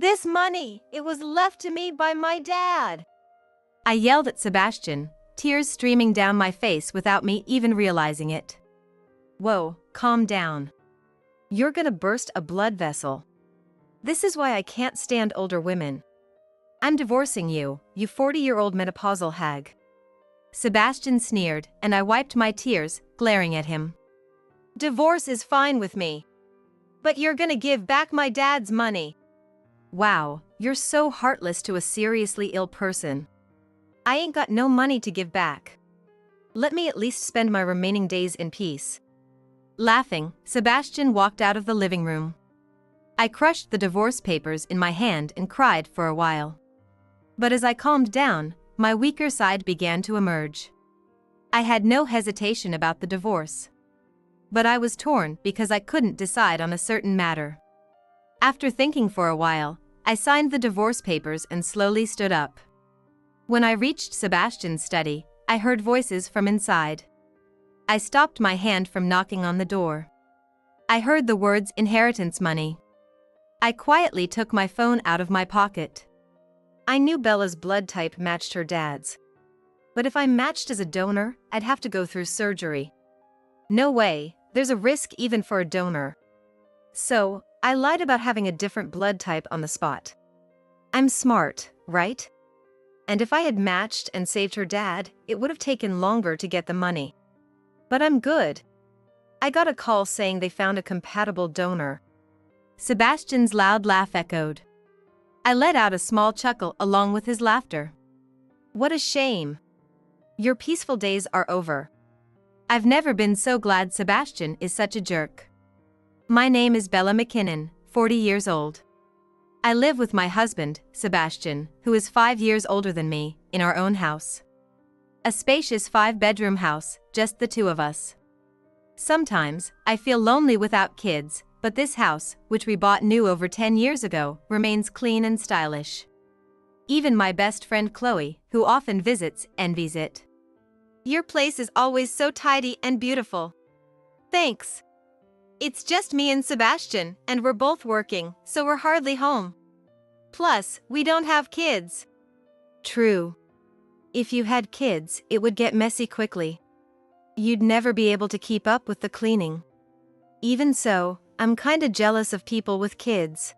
This money, it was left to me by my dad. I yelled at Sebastian, tears streaming down my face without me even realizing it. Whoa, calm down. You're gonna burst a blood vessel. This is why I can't stand older women. I'm divorcing you, you 40-year-old menopausal hag. Sebastian sneered, and I wiped my tears, glaring at him. Divorce is fine with me. But you're gonna give back my dad's money. Wow, you're so heartless to a seriously ill person. I ain't got no money to give back. Let me at least spend my remaining days in peace. Laughing, Sebastian walked out of the living room. I crushed the divorce papers in my hand and cried for a while. But as I calmed down, my weaker side began to emerge. I had no hesitation about the divorce. But I was torn because I couldn't decide on a certain matter. After thinking for a while, I signed the divorce papers and slowly stood up. When I reached Sebastian's study, I heard voices from inside. I stopped my hand from knocking on the door. I heard the words inheritance money. I quietly took my phone out of my pocket. I knew Bella's blood type matched her dad's. But if I matched as a donor, I'd have to go through surgery. No way, there's a risk even for a donor. So, I lied about having a different blood type on the spot. I'm smart, right? And if I had matched and saved her dad, it would have taken longer to get the money. But I'm good. I got a call saying they found a compatible donor. Sebastian's loud laugh echoed. I let out a small chuckle along with his laughter. What a shame. Your peaceful days are over. I've never been so glad Sebastian is such a jerk. My name is Bella McKinnon, 40 years old. I live with my husband, Sebastian, who is 5 years older than me, in our own house. A spacious 5-bedroom house, just the two of us. Sometimes, I feel lonely without kids, but this house, which we bought new over 10 years ago, remains clean and stylish. Even my best friend Chloe, who often visits, envies it. Your place is always so tidy and beautiful. Thanks. It's just me and Sebastian, and we're both working, so we're hardly home. Plus, we don't have kids. True. If you had kids, it would get messy quickly. You'd never be able to keep up with the cleaning. Even so, I'm kinda jealous of people with kids.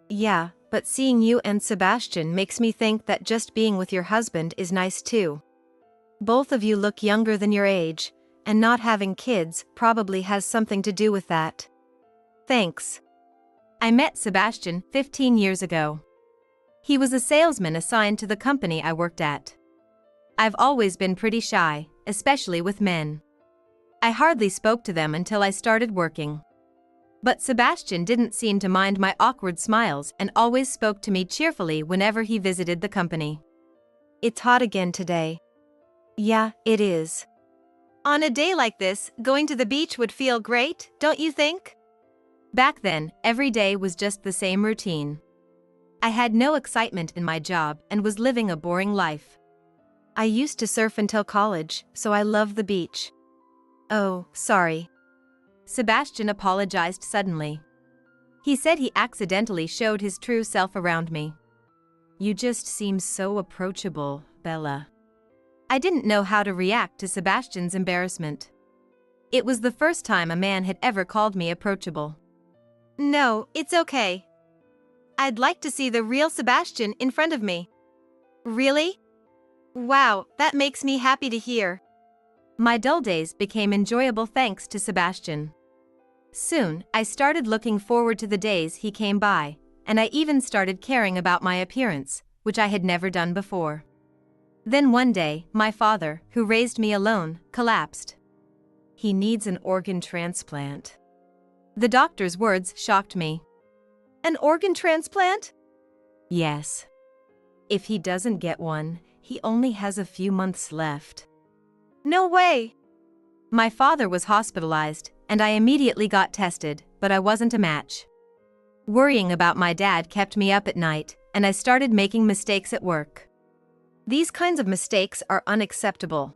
Yeah, but seeing you and Sebastian makes me think that just being with your husband is nice too. Both of you look younger than your age, and not having kids probably has something to do with that. Thanks. I met Sebastian 15 years ago. He was a salesman assigned to the company I worked at. I've always been pretty shy, especially with men. I hardly spoke to them until I started working. But Sebastian didn't seem to mind my awkward smiles and always spoke to me cheerfully whenever he visited the company. It's hot again today. Yeah, it is. On a day like this, going to the beach would feel great, don't you think? Back then, every day was just the same routine. I had no excitement in my job and was living a boring life. I used to surf until college, so I love the beach. Oh, sorry. Sebastian apologized suddenly. He said he accidentally showed his true self around me. You just seem so approachable, Bella. I didn't know how to react to Sebastian's embarrassment. It was the first time a man had ever called me approachable. No, it's okay. I'd like to see the real Sebastian in front of me. Really? Wow, that makes me happy to hear. My dull days became enjoyable thanks to Sebastian. Soon, I started looking forward to the days he came by, and I even started caring about my appearance, which I had never done before. Then one day, my father, who raised me alone, collapsed. He needs an organ transplant. The doctor's words shocked me. An organ transplant? Yes. If he doesn't get one, he only has a few months left. No way! My father was hospitalized, and I immediately got tested, but I wasn't a match. Worrying about my dad kept me up at night, and I started making mistakes at work. These kinds of mistakes are unacceptable.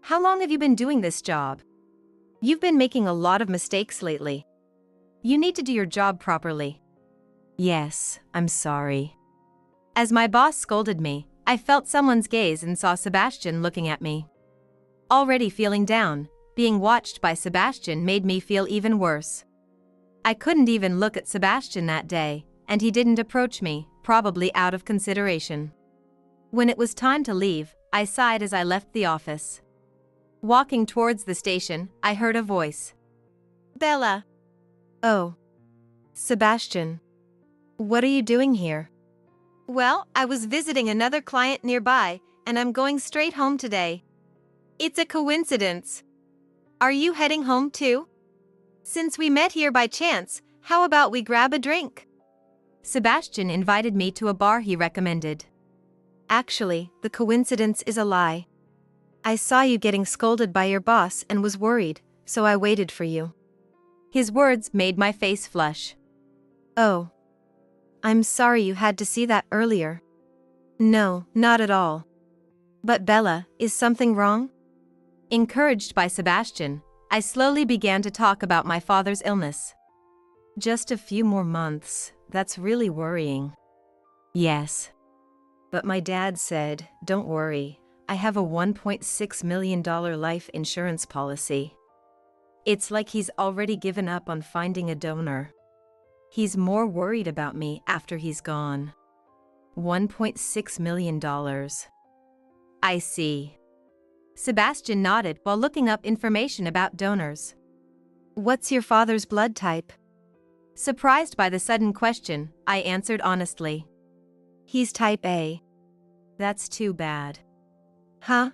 How long have you been doing this job? You've been making a lot of mistakes lately. You need to do your job properly. Yes, I'm sorry. As my boss scolded me, I felt someone's gaze and saw Sebastian looking at me. Already feeling down, being watched by Sebastian made me feel even worse. I couldn't even look at Sebastian that day, and he didn't approach me, probably out of consideration. When it was time to leave, I sighed as I left the office. Walking towards the station, I heard a voice. Bella. Oh. Sebastian. What are you doing here? Well, I was visiting another client nearby, and I'm going straight home today. It's a coincidence. Are you heading home too? Since we met here by chance, how about we grab a drink? Sebastian invited me to a bar he recommended. Actually, the coincidence is a lie. I saw you getting scolded by your boss and was worried, so I waited for you. His words made my face flush. Oh. I'm sorry you had to see that earlier. No, not at all. But Bella, is something wrong? Encouraged by Sebastian, I slowly began to talk about my father's illness. Just a few more months, that's really worrying. Yes. But my dad said, don't worry, I have a $1.6 million life insurance policy. It's like he's already given up on finding a donor. He's more worried about me after he's gone. $1.6 million. I see. Sebastian nodded while looking up information about donors. What's your father's blood type? Surprised by the sudden question, I answered honestly. He's type A. That's too bad. Huh?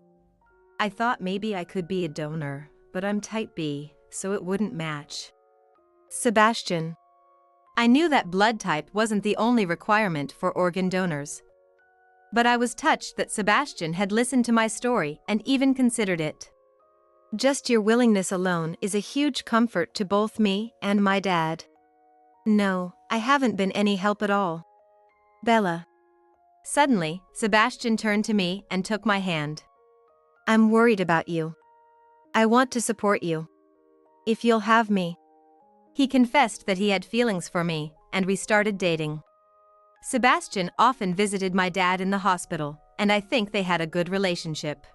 I thought maybe I could be a donor, but I'm type B, so it wouldn't match. Sebastian. I knew that blood type wasn't the only requirement for organ donors. But I was touched that Sebastian had listened to my story and even considered it. Just your willingness alone is a huge comfort to both me and my dad. No, I haven't been any help at all. Bella. Suddenly, Sebastian turned to me and took my hand. I'm worried about you. I want to support you. If you'll have me. He confessed that he had feelings for me, and we started dating. Sebastian often visited my dad in the hospital, and I think they had a good relationship.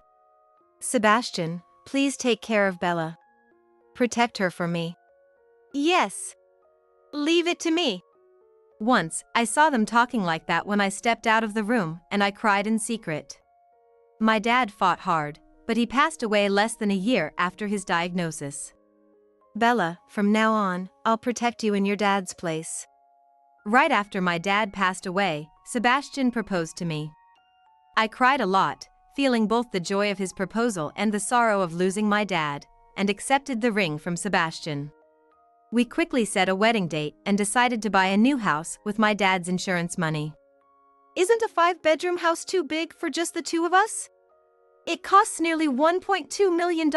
Sebastian, please take care of Bella. Protect her for me. Yes. Leave it to me. Once, I saw them talking like that when I stepped out of the room, and I cried in secret. My dad fought hard, but he passed away less than a year after his diagnosis. Bella, from now on, I'll protect you in your dad's place. Right after my dad passed away, Sebastian proposed to me. I cried a lot, feeling both the joy of his proposal and the sorrow of losing my dad, and accepted the ring from Sebastian. We quickly set a wedding date and decided to buy a new house with my dad's insurance money. Isn't a 5-bedroom house too big for just the two of us? It costs nearly $1.2 million.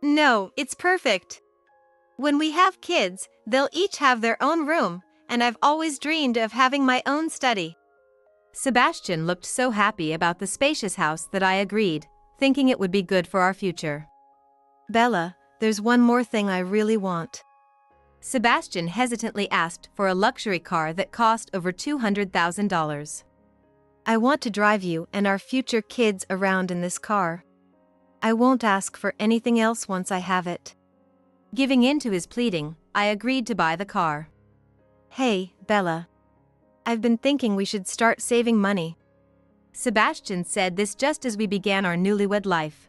No, it's perfect. When we have kids, they'll each have their own room, and I've always dreamed of having my own study. Sebastian looked so happy about the spacious house that I agreed, thinking it would be good for our future. Bella, there's one more thing I really want. Sebastian hesitantly asked for a luxury car that cost over $200,000. I want to drive you and our future kids around in this car. I won't ask for anything else once I have it. Giving in to his pleading, I agreed to buy the car. Hey, Bella. I've been thinking we should start saving money. Sebastian said this just as we began our newlywed life.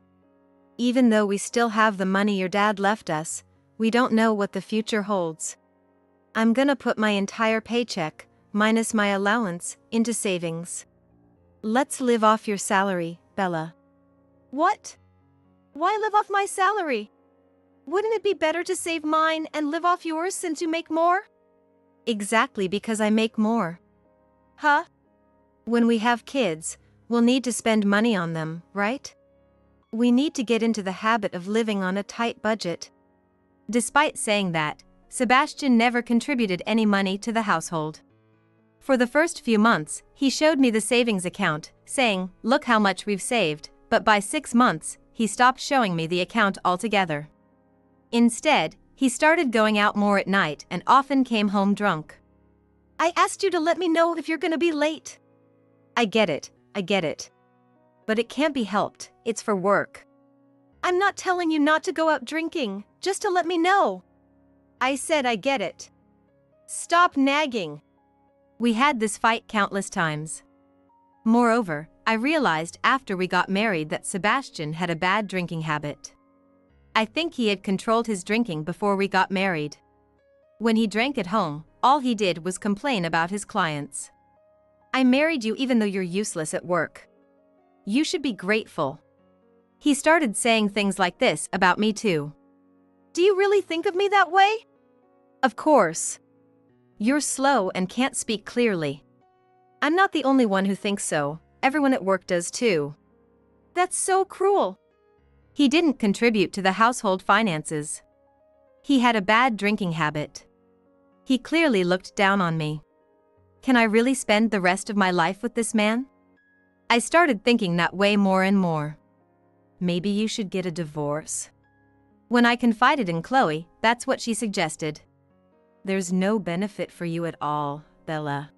Even though we still have the money your dad left us, we don't know what the future holds. I'm gonna put my entire paycheck, minus my allowance, into savings. Let's live off your salary, Bella. What? Why live off my salary? Wouldn't it be better to save mine and live off yours since you make more? Exactly, because I make more. Huh? When we have kids, we'll need to spend money on them, right? We need to get into the habit of living on a tight budget. Despite saying that, Sebastian never contributed any money to the household. For the first few months, he showed me the savings account, saying, "Look how much we've saved," but by 6 months, he stopped showing me the account altogether. Instead, he started going out more at night and often came home drunk. I asked you to let me know if you're gonna be late. I get it. But it can't be helped, it's for work. I'm not telling you not to go out drinking, just to let me know. I said I get it. Stop nagging. We had this fight countless times. Moreover, I realized after we got married that Sebastian had a bad drinking habit. I think he had controlled his drinking before we got married. When he drank at home, all he did was complain about his clients. I married you even though you're useless at work. You should be grateful. He started saying things like this about me too. Do you really think of me that way? Of course. You're slow and can't speak clearly. I'm not the only one who thinks so, everyone at work does too. That's so cruel. He didn't contribute to the household finances. He had a bad drinking habit. He clearly looked down on me. Can I really spend the rest of my life with this man? I started thinking that way more and more. Maybe you should get a divorce. When I confided in Chloe, that's what she suggested. There's no benefit for you at all, Bella.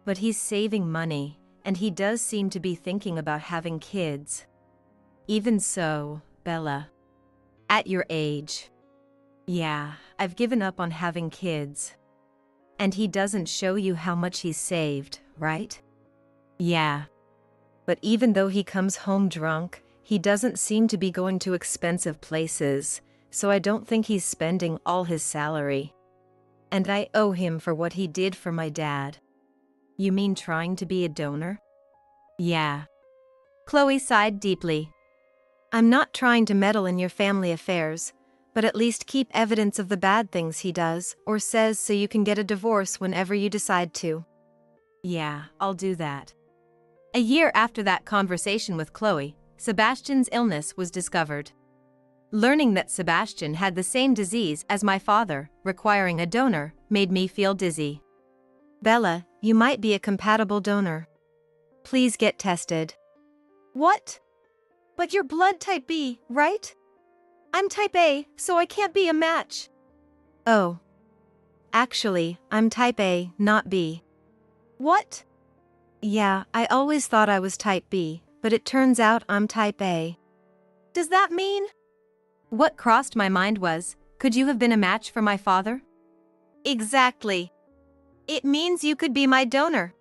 But he's saving money, and he does seem to be thinking about having kids. Even so, Bella. At your age. Yeah, I've given up on having kids. And he doesn't show you how much he's saved, right? Yeah. But even though he comes home drunk, he doesn't seem to be going to expensive places, so I don't think he's spending all his salary. And I owe him for what he did for my dad. You mean trying to be a donor? Yeah. Chloe sighed deeply. I'm not trying to meddle in your family affairs, but at least keep evidence of the bad things he does or says so you can get a divorce whenever you decide to. Yeah, I'll do that. A year after that conversation with Chloe, Sebastian's illness was discovered. Learning that Sebastian had the same disease as my father, requiring a donor, made me feel dizzy. Bella, you might be a compatible donor. Please get tested. What? But you're blood type B, right? I'm type A, so I can't be a match. Oh. Actually, I'm type A, not B. What? Yeah, I always thought I was type B, but it turns out I'm type A. Does that mean? What crossed my mind was, could you have been a match for my father? Exactly. It means you could be my donor.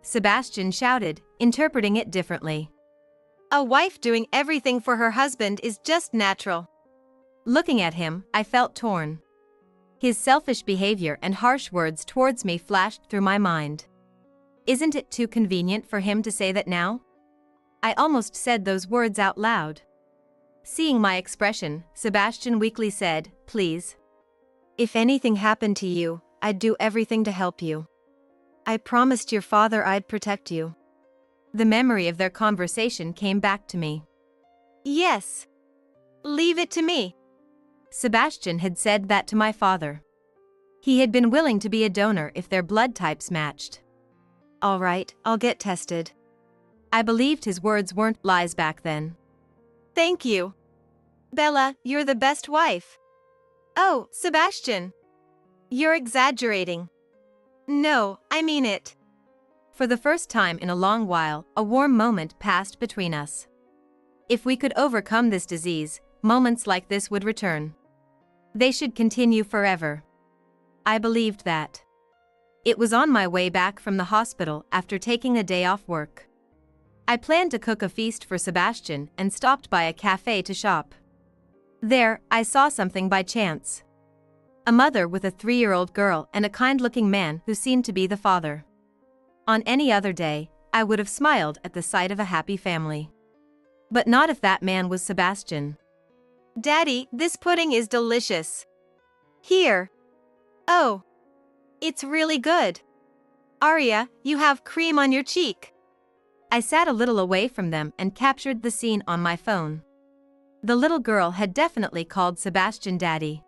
Sebastian shouted, interpreting it differently. A wife doing everything for her husband is just natural. Looking at him, I felt torn. His selfish behavior and harsh words towards me flashed through my mind. Isn't it too convenient for him to say that now? I almost said those words out loud. Seeing my expression, Sebastian weakly said, please. If anything happened to you, I'd do everything to help you. I promised your father I'd protect you. The memory of their conversation came back to me. Yes. Leave it to me. Sebastian had said that to my father. He had been willing to be a donor if their blood types matched. All right, I'll get tested. I believed his words weren't lies back then. Thank you. Bella, you're the best wife. Oh, Sebastian. You're exaggerating. No, I mean it. For the first time in a long while, a warm moment passed between us. If we could overcome this disease, moments like this would return. They should continue forever. I believed that. It was on my way back from the hospital after taking a day off work. I planned to cook a feast for Sebastian and stopped by a cafe to shop. There, I saw something by chance. A mother with a 3-year-old girl and a kind-looking man who seemed to be the father. On any other day, I would have smiled at the sight of a happy family. But not if that man was Sebastian. Daddy, this pudding is delicious. Here. Oh. It's really good. Arya, you have cream on your cheek. I sat a little away from them and captured the scene on my phone. The little girl had definitely called Sebastian Daddy.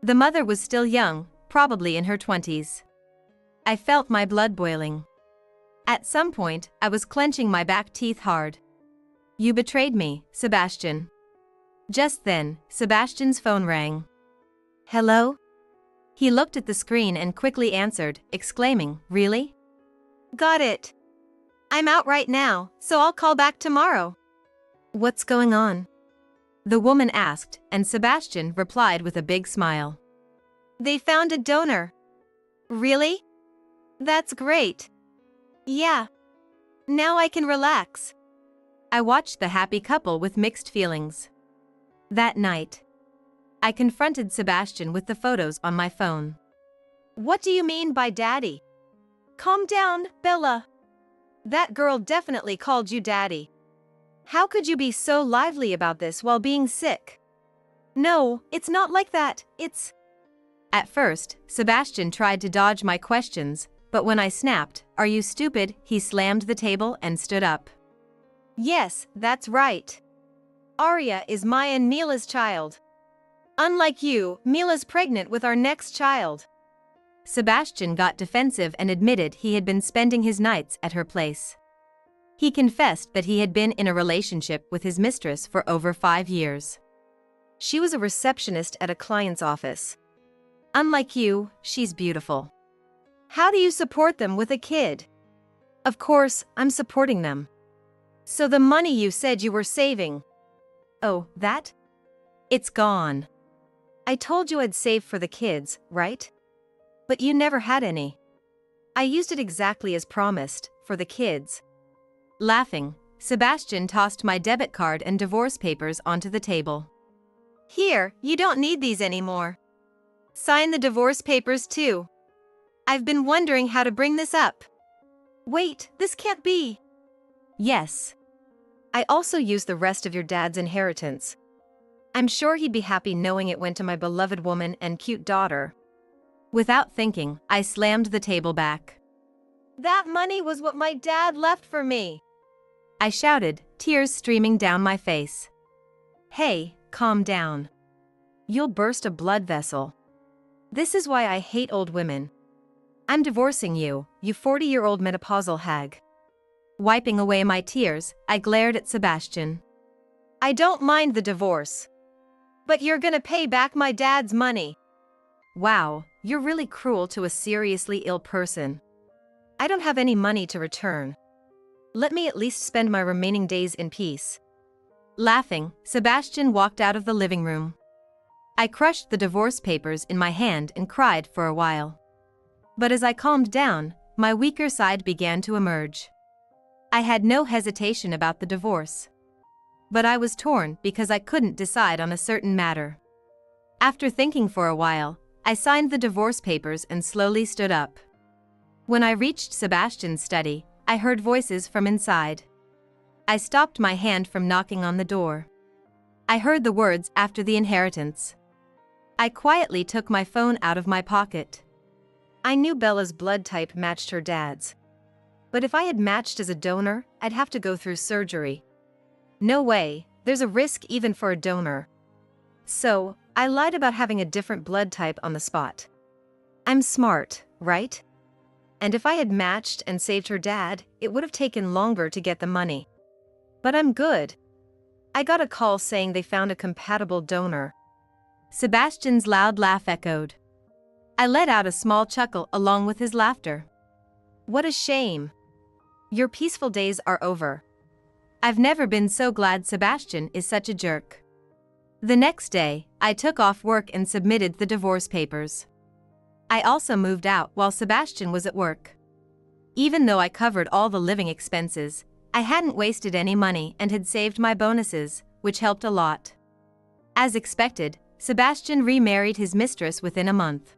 The mother was still young, probably in her 20s. I felt my blood boiling. At some point, I was clenching my back teeth hard. You betrayed me, Sebastian. Just then, Sebastian's phone rang. Hello? He looked at the screen and quickly answered, exclaiming, "Really?" Got it. I'm out right now, so I'll call back tomorrow. "What's going on?" the woman asked, and Sebastian replied with a big smile. They found a donor. Really? That's great. Yeah. Now I can relax. I watched the happy couple with mixed feelings. That night, I confronted Sebastian with the photos on my phone. What do you mean by daddy? Calm down, Bella. That girl definitely called you daddy. How could you be so lively about this while being sick? No, it's not like that, it's... At first, Sebastian tried to dodge my questions, but when I snapped, "Are you stupid?" he slammed the table and stood up. Yes, that's right. Arya is my and Mila's child. Unlike you, Mila's pregnant with our next child. Sebastian got defensive and admitted he had been spending his nights at her place. He confessed that he had been in a relationship with his mistress for over 5 years. She was a receptionist at a client's office. Unlike you, she's beautiful. How do you support them with a kid? Of course, I'm supporting them. So the money you said you were saving. Oh, that? It's gone. I told you I'd save for the kids, right? But you never had any. I used it exactly as promised, for the kids. Laughing, Sebastian tossed my debit card and divorce papers onto the table. Here, you don't need these anymore. Sign the divorce papers too. I've been wondering how to bring this up. Wait, this can't be. Yes. I also used the rest of your dad's inheritance. I'm sure he'd be happy knowing it went to my beloved woman and cute daughter. Without thinking, I slammed the table back. That money was what my dad left for me. I shouted, tears streaming down my face. Hey, calm down. You'll burst a blood vessel. This is why I hate old women. I'm divorcing you, you 40-year-old menopausal hag. Wiping away my tears, I glared at Sebastian. I don't mind the divorce. But you're gonna pay back my dad's money. Wow, you're really cruel to a seriously ill person. I don't have any money to return. Let me at least spend my remaining days in peace. Laughing, Sebastian walked out of the living room. I crushed the divorce papers in my hand and cried for a while. But as I calmed down, my weaker side began to emerge. I had no hesitation about the divorce. But I was torn because I couldn't decide on a certain matter. After thinking for a while, I signed the divorce papers and slowly stood up. When I reached Sebastian's study, I heard voices from inside. I stopped my hand from knocking on the door. I heard the words after the inheritance. I quietly took my phone out of my pocket. I knew Bella's blood type matched her dad's. But if I had matched as a donor, I'd have to go through surgery. No way, there's a risk even for a donor. So, I lied about having a different blood type on the spot. I'm smart, right? And if I had matched and saved her dad, it would have taken longer to get the money. But I'm good. I got a call saying they found a compatible donor. Sebastian's loud laugh echoed. I let out a small chuckle along with his laughter. What a shame. Your peaceful days are over. I've never been so glad Sebastian is such a jerk. The next day, I took off work and submitted the divorce papers. I also moved out while Sebastian was at work. Even though I covered all the living expenses, I hadn't wasted any money and had saved my bonuses, which helped a lot. As expected, Sebastian remarried his mistress within a month.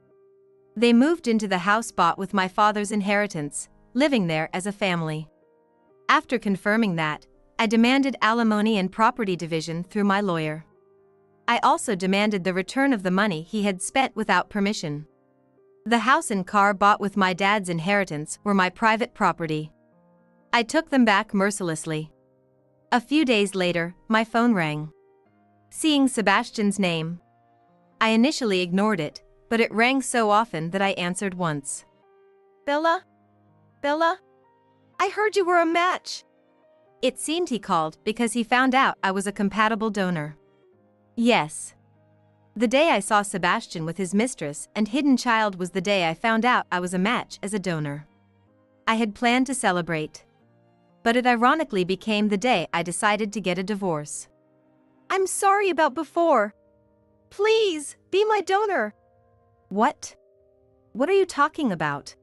They moved into the house bought with my father's inheritance, living there as a family. After confirming that, I demanded alimony and property division through my lawyer. I also demanded the return of the money he had spent without permission. The house and car bought with my dad's inheritance were my private property. I took them back mercilessly. A few days later, my phone rang. Seeing Sebastian's name, I initially ignored it, but it rang so often that I answered once. Bella? Bella? I heard you were a match. It seemed he called because he found out I was a compatible donor. Yes. The day I saw Sebastian with his mistress and hidden child was the day I found out I was a match as a donor. I had planned to celebrate. But it ironically became the day I decided to get a divorce. I'm sorry about before. Please, be my donor. What? What are you talking about?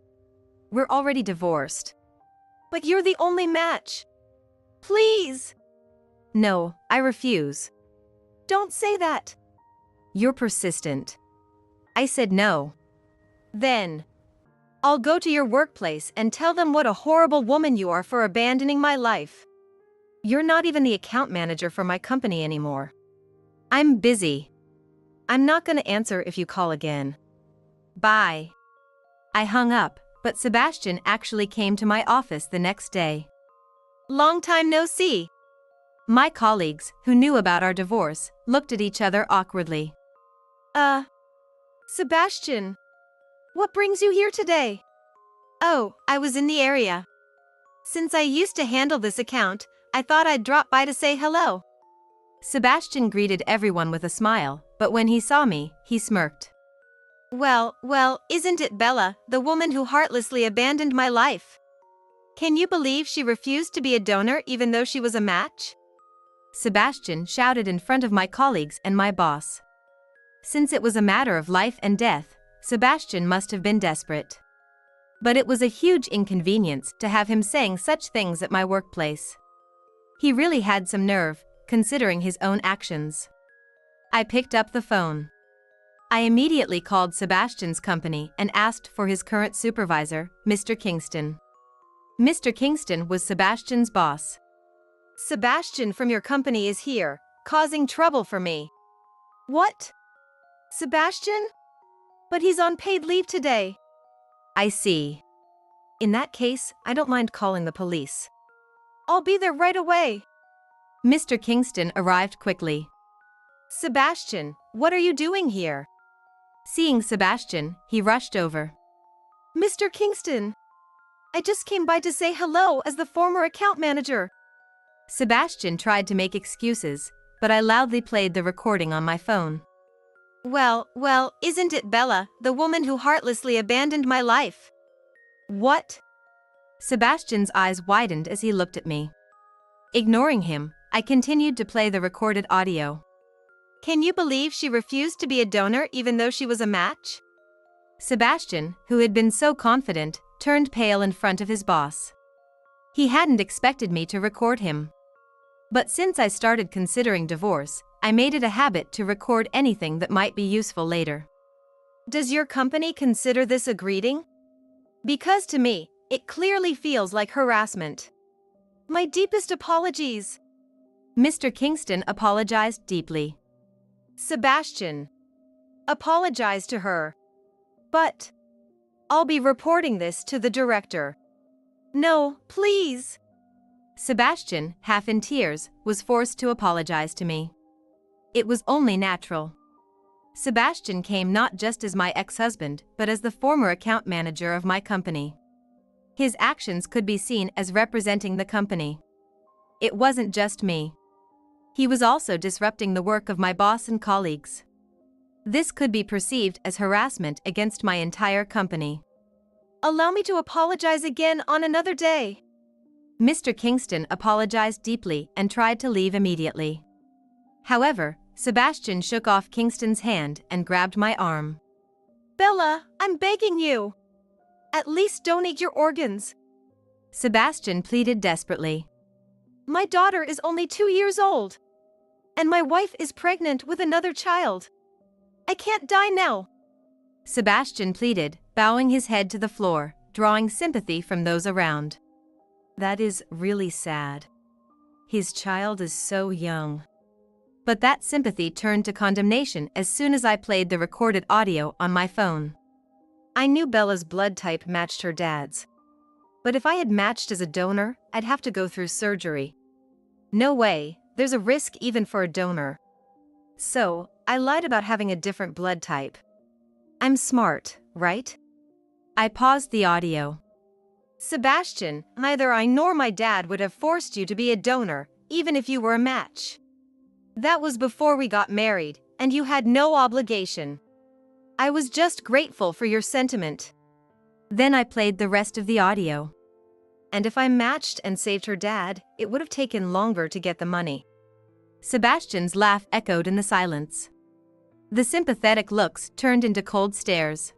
We're already divorced. But you're the only match. Please. No, I refuse. Don't say that. You're persistent. I said no. Then, I'll go to your workplace and tell them what a horrible woman you are for abandoning my life. You're not even the account manager for my company anymore. I'm busy. I'm not gonna answer if you call again. Bye. I hung up, but Sebastian actually came to my office the next day. Long time no see. My colleagues, who knew about our divorce, looked at each other awkwardly. Sebastian. What brings you here today? Oh, I was in the area. Since I used to handle this account, I thought I'd drop by to say hello. Sebastian greeted everyone with a smile, but when he saw me, he smirked. Well, isn't it Bella, the woman who heartlessly abandoned my life? Can you believe she refused to be a donor even though she was a match? Sebastian shouted in front of my colleagues and my boss. Since it was a matter of life and death, Sebastian must have been desperate. But it was a huge inconvenience to have him saying such things at my workplace. He really had some nerve, considering his own actions. I picked up the phone. I immediately called Sebastian's company and asked for his current supervisor, Mr. Kingston. Mr. Kingston was Sebastian's boss. Sebastian from your company is here, causing trouble for me. What? Sebastian? But he's on paid leave today. I see. In that case, I don't mind calling the police. I'll be there right away. Mr. Kingston arrived quickly. Sebastian, what are you doing here? Seeing Sebastian, he rushed over. Mr. Kingston, I just came by to say hello as the former account manager. Sebastian tried to make excuses, but I loudly played the recording on my phone. Well, isn't it Bella, the woman who heartlessly abandoned my life? What? Sebastian's eyes widened as he looked at me. Ignoring him, I continued to play the recorded audio. Can you believe she refused to be a donor even though she was a match? Sebastian, who had been so confident, turned pale in front of his boss. He hadn't expected me to record him. But since I started considering divorce, I made it a habit to record anything that might be useful later. Does your company consider this a greeting? Because to me, it clearly feels like harassment. My deepest apologies. Mr. Kingston apologized deeply. Sebastian, apologize to her. But I'll be reporting this to the director. No, please. Sebastian, half in tears, was forced to apologize to me. It was only natural. Sebastian came not just as my ex-husband, but as the former account manager of my company. His actions could be seen as representing the company. It wasn't just me. He was also disrupting the work of my boss and colleagues. This could be perceived as harassment against my entire company. Allow me to apologize again on another day. Mr. Kingston apologized deeply and tried to leave immediately. However, Sebastian shook off Kingston's hand and grabbed my arm. Bella, I'm begging you. At least donate your organs. Sebastian pleaded desperately. My daughter is only 2 years old. And my wife is pregnant with another child. I can't die now. Sebastian pleaded, bowing his head to the floor, drawing sympathy from those around. That is really sad. His child is so young. But that sympathy turned to condemnation as soon as I played the recorded audio on my phone. I knew Bella's blood type matched her dad's. But if I had matched as a donor, I'd have to go through surgery. No way, there's a risk even for a donor. So, I lied about having a different blood type. I'm smart, right? I paused the audio. Sebastian, neither I nor my dad would have forced you to be a donor, even if you were a match. That was before we got married, and you had no obligation. I was just grateful for your sentiment. Then I played the rest of the audio. And if I matched and saved her dad, it would have taken longer to get the money. Sebastian's laugh echoed in the silence. The sympathetic looks turned into cold stares.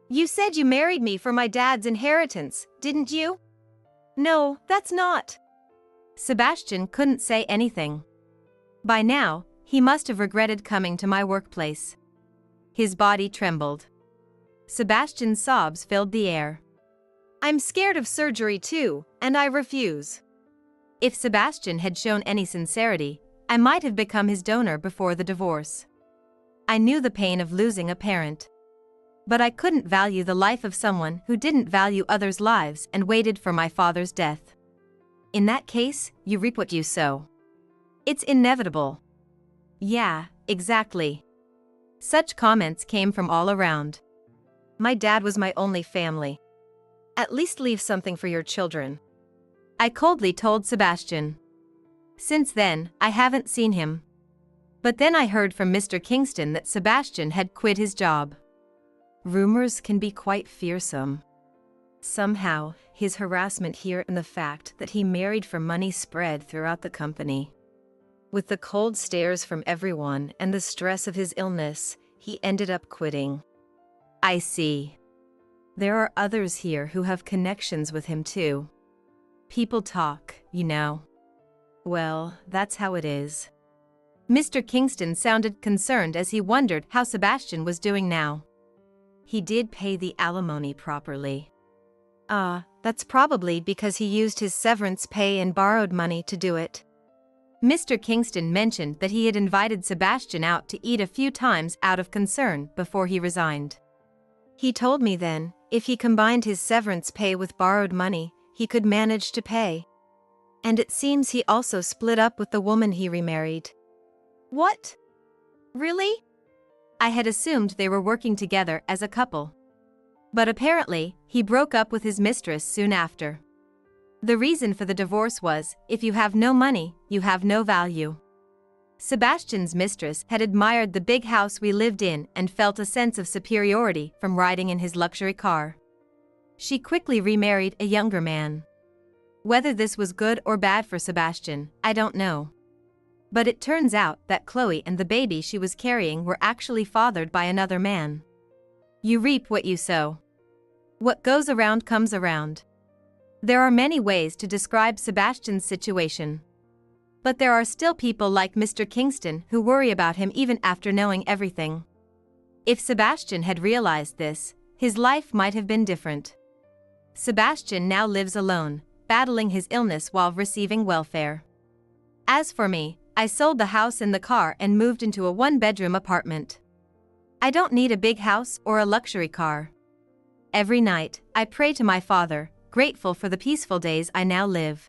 You said you married me for my dad's inheritance, didn't you? No, that's not. Sebastian couldn't say anything. By now, he must have regretted coming to my workplace. His body trembled. Sebastian's sobs filled the air. I'm scared of surgery too, and I refuse. If Sebastian had shown any sincerity, I might have become his donor before the divorce. I knew the pain of losing a parent. But I couldn't value the life of someone who didn't value others' lives and waited for my father's death. In that case, you reap what you sow. It's inevitable. Yeah, exactly. Such comments came from all around. My dad was my only family. At least leave something for your children. I coldly told Sebastian. Since then, I haven't seen him. But then I heard from Mr. Kingston that Sebastian had quit his job. Rumors can be quite fearsome. Somehow, his harassment here and the fact that he married for money spread throughout the company. With the cold stares from everyone and the stress of his illness, he ended up quitting. I see. There are others here who have connections with him too. People talk, you know. Well, that's how it is. Mr. Kingston sounded concerned as he wondered how Sebastian was doing now. He did pay the alimony properly. That's probably because he used his severance pay and borrowed money to do it. Mr. Kingston mentioned that he had invited Sebastian out to eat a few times out of concern before he resigned. He told me then, if he combined his severance pay with borrowed money, he could manage to pay. And it seems he also split up with the woman he remarried. What? Really? I had assumed they were working together as a couple. But apparently, he broke up with his mistress soon after. The reason for the divorce was, if you have no money, you have no value. Sebastian's mistress had admired the big house we lived in and felt a sense of superiority from riding in his luxury car. She quickly remarried a younger man. Whether this was good or bad for Sebastian, I don't know. But it turns out that Chloe and the baby she was carrying were actually fathered by another man. You reap what you sow. What goes around comes around. There are many ways to describe Sebastian's situation. But there are still people like Mr. Kingston who worry about him even after knowing everything. If Sebastian had realized this, his life might have been different. Sebastian now lives alone, battling his illness while receiving welfare. As for me, I sold the house and the car and moved into a one-bedroom apartment. I don't need a big house or a luxury car. Every night, I pray to my Father, grateful for the peaceful days I now live.